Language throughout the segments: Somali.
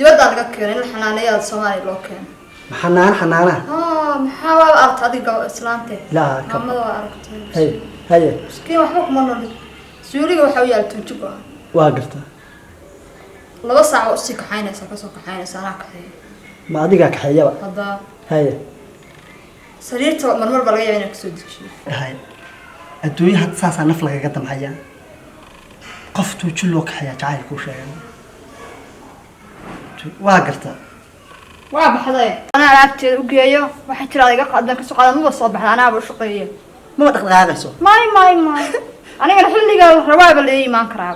dibadda laga keenay in xanaanayada Soomaaliya loo keenay xanaana maxaa aragtay adiga islaante la maamada aragtay haye iskii waxba kuma noolid suuliga waxa uu yaal tunjigo waa gartaa 2 saac oo si kaxaynaysa ka soo kaxaynaysa ana kaxay ma adiga kaxayaba hada haye sariirta marmar baa laga yaabaa inay ka soo dejiyo haye adduunyaha saasa naf laga damxaya qoftu jiloo kaxaya jacayl ku sheegay waa gartaa waa baxday ana alaabteed u geeyo waxa jira adiga qadan ka soo qaadan ma soo baxda ana baa shaqeeyay ma dhaqdhaqaaqayso may aniga xilliga rawaaba la iimaan karaa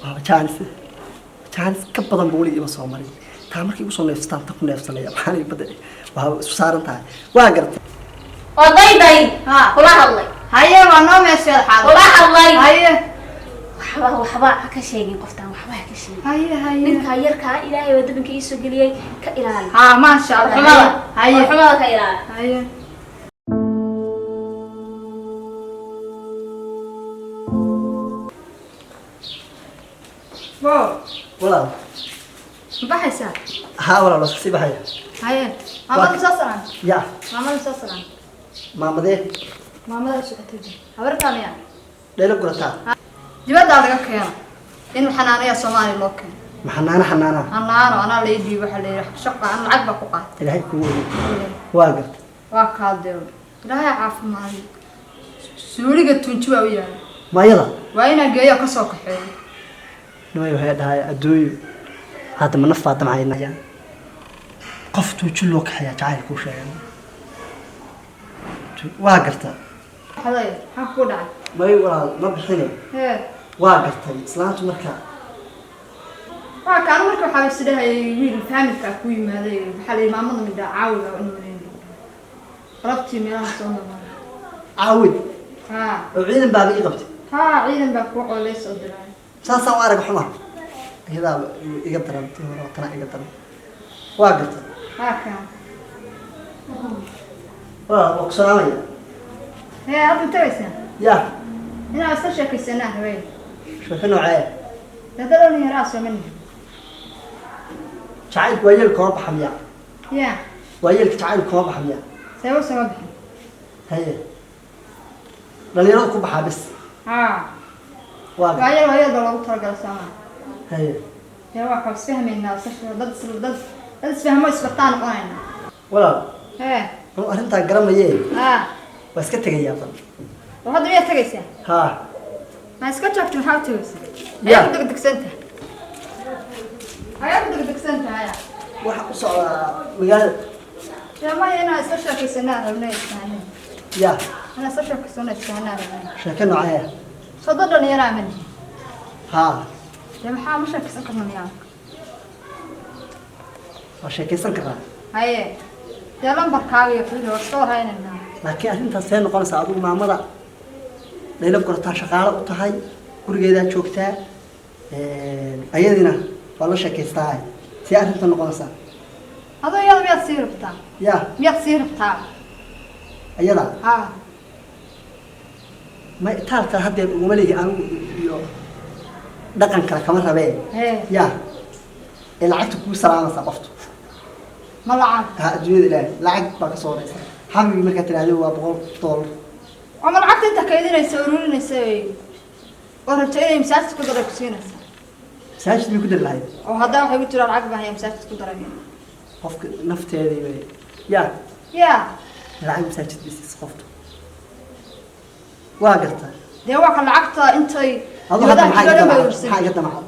waa chance ka badan buu wali iba soo maray taa markii uu soo neefstaan ta ku neefsanaya waxaan ay baday waa isku saaran tahay waa gartay oo day kula hadlay haye waa noo meesha xaad kula hadlay haye waxba ka sheegin qoftan waxba ka sheegin haye ninka yarka ilaahay wadabanka ii soo galiyay ka ilaali ma sha Allah xumada ka ilaali haye wala baxaysa wala la si baxaya haye maamada saaran ya maamada socotay habartaamiya dheelo gurataa dibadda laga keenay in xanaanaya Soomaaliya loo keenay xanaana ana leeydii waxa leeyahay shaqo aan lacag ba ku qaatay ilaahay ku weeyay waa gartay waa kaadeo ilaahay caafimaad suuliga tunji waa u yahay maayada waa ina geeyo ka soo kaxeeyo nooy waxay dhahay adduunyo hada ma nafaa damcaynaya qoftu jiloo kaxaya jacayl ku sheegay waa gartaa haday ha ku dhacay may walaal ma bixinay waa gartay islaantu markaa waa kaan markaa waxa isleeyahay wiil familka ku yimaaday waxa la maamada mid caawiga inuu leeyahay rabti meelaha soo noqon caawid oo ciidan baa ii qabtay ciidan baa ku qoleys oo diray saasa waa arag xuma iyada iga darantay hore kana iga daran waa gartay kaan waa oqsaamaya hadda tagaysa ya ina asal sheekaysanaa haween sheeko noocee dadana yaraas oo mani jacayl waayeel koob xamiya ya waayeel jacayl koob xamiya sabab haye dhalinyarada ku baxaa bis waayeel lagu talagalay sama haye ya waa ka fahmeynaa dad isfahmo isbartaan qonayna walaal arrinta garamaye waa iska tagayaa bal hadda miyaa tagaysaa ma iska joogto maxaa u tagaysaa ayaa ku degdegsantahay waxa u socdaa magaalada maya inaa isla sheekaysanaa rabnay isfahaneen ya inaa isla sheekaysano isfahanaa rabnay sheeko noocee sodo dhalinyaraa mani dee maxaa ma sheekaysan karna miyaa waa sheekaysan karaa haye dee lambarkaaga iyo xilli waa iska warhaynaynaa laakiin arrintaas see noqonaysaa adigu maamada dhaylo gurataa shaqaalo u tahay gurigeedaa joogtaa ayadina waa la sheekaystaa see arrinta noqonaysaa adoo iyada miyaad sii rabtaa miyaad sii rabtaa ayada ma itaalka haddeer uguma leeyahay anigu iyo dhaqan kale kama rabeen ya ee lacagta kuu salaamaysaa qoftu ma lacag adduunyada ilaahay lacag baa ka soo horeysa xamigi markaa tiraahdo waa $100 ama lacagta inta kaydinaysa ururinaysa oo rabta inay masaajid ku daro ku siinaysa masaajid bay ku dari lahayd oo haddaa waxay ku jiraan lacag baahan masaajid ku daray qofka nafteedii bay lacag masaajid bisiis qoftu waa gartaa dee waa ka lacagta intay adoo hadda maxaa iga damacad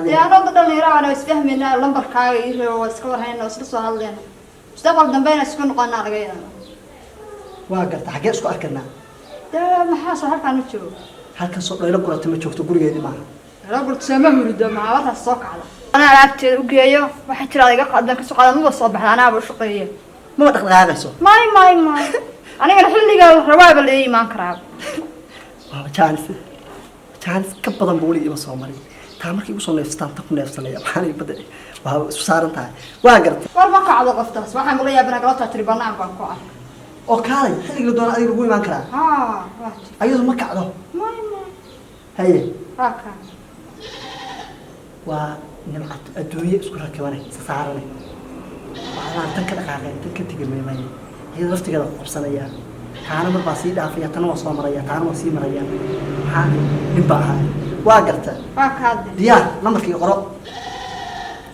dee anoo dhalinyaro ana isfahmayna lambarkaaga iyo waa iska warhayna isla soo hadlayna mustaqbal dambe inaan isku noqonaa laga yaabo waa gartaa xaggee isku arkanaa dee maxaa soo halkaan u joogo halkan soo dhaylo gurata ma joogto gurigeedii maaha dhaylo gurata sama hurido maawartaas soo kacda ana alaabteed u geeyo waxa jira adiga qadan ka soo qaadan ma soo baxda anaa baa shaqeeyay ma dhaqdhaqaaqayso may aniga xilliga rawaaba la iimaan karaa waa chance ka badan buu wali iba soo maray taa markii uu soo neefstaan ta ku neefsanaya waxaan ay baday waa isku saaran tahay waa gartay war ma kacdo qoftaas waxaan uga yaabana galabta tiri banaan baan ku arkay oo kaalay xilliga doona adiga lagu imaan karaa ayadu ma kacdo haye waa nimcad adduunye isku rakibane sasaarane waxaan tan ka dhaqaaqay tan ka tigamay iyada laftigeeda qabsanaya taana mar baa sii dhaafaya tan waa soo maraya taana waa sii maraya maxaa nin baa ahay waa garta waa kaade diyaar nambarkii qoro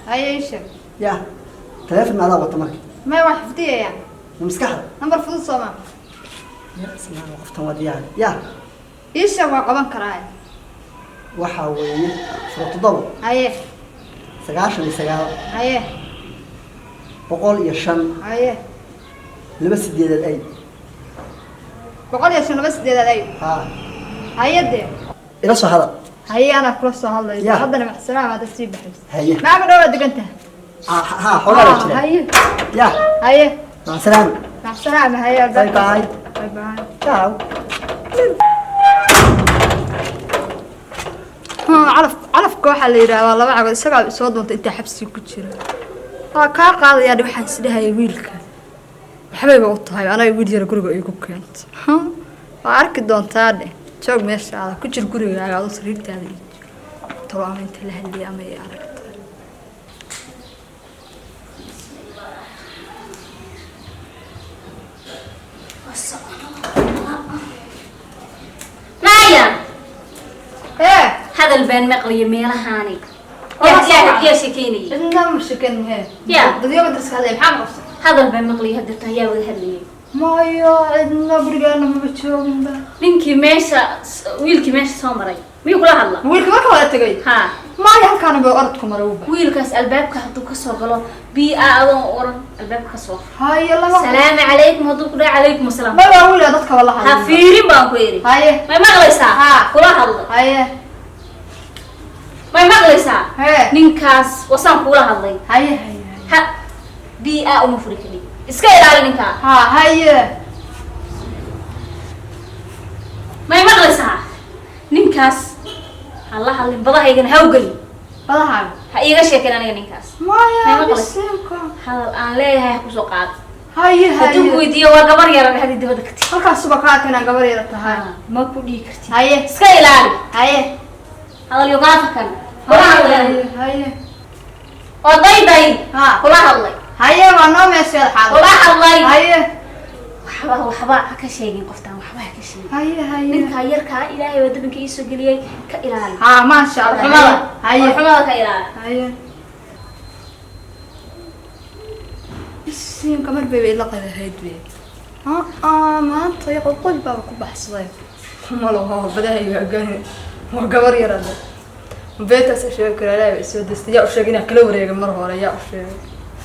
haye sheeg ya telefoon adaa wata markii ما واحد فديه يعني ومسكحة نمبر فلوس صوما يا سلام وقفتها وديان يا ايش هو قبان كراي وحاوي فرط ضبط ايه سقاشن سقال ايه بقول يشن ايه لبس ديال الاي بقول يا شنو بس ديال الاي ها هيا دي الى سو هذا هيا انا كروس هذا يا. هذا مع السلامه هذا سيب بحس هيا ما بدو ودك انت ها حوالي هيا يا هيا مع السلامة مع السلامه هيا باي باي باي باي تشاو calaf kooxa la yiraahdo laba cagod isaga soo doonta inta xabsi ku jira ka qaadaya waxaan isdhahay wiilka waxbayba u tahay anaga wiil yar guriga ay ku keento waa arki doontaa joog meeshaada ku jir gurigaaga aad sariirtaada tolaama inta la hadlay ama ay aragto Maya هذا البين مقلي ميلهاني يا شكيني إنه مش كان هي يا. بدي أقول بس هذا محمد هذا البين مقلي هدرته يا ولد هدلي ما يا إنه برجعنا ما بتشوفين ده نينكي ماشى ويلكي ماشى سامري ميو كلها الله ويلك ما كان تجي ها ما يمكن بأرضكم مروبة ويلكاس البابك هدو كسر قالوا بي أعظم أورن الباب كسر هاي يلا ما السلام عليكم هدو كده عليكم السلام ما بقول يا ضدك والله هذا هفيري باكويري هاي ما مغلي ساعة ها. كلها الله هاي ما مغلي ساعة هاي نينكاس وصام كلها الله هاي ها بي أعظم فريقني اسكاي على نينكا ها هاي ما مغلي ساعة نينكاس الله اللي بضح يجن هوجلي بضحك هيجا شيء أنا نينكاس ما ما يا مغلي. بسيمكم هذا أنا ليه هاي خصوصات هاي هدوك هاي ويديا وقبر يا رب هذه دبدكتي halkaas subaxaa kana gabar yarta hay ما كودي كرتي haye اسكاي لالي haye هذا اللي يقاف كان كلها الله haye وضي ضي ها كلها الله haye waa noo meesheed xaal كلها الله haye وحبا كشيء قفتان وحبا كشيء haye haye ninka yarka ilaahay waddanka ii soo galiyay ka ilaali ha ma sha Allah xumada haye xumada ka ilaali haye isin kamar bay la qadahayd bay maanta iyo qol baa ku baxsaday malo badahay gagan waa gabar yarada beeta sa sheekay ilaahay soo dastay yaa u sheegay inaan kala wareega mar hore yaa u sheegay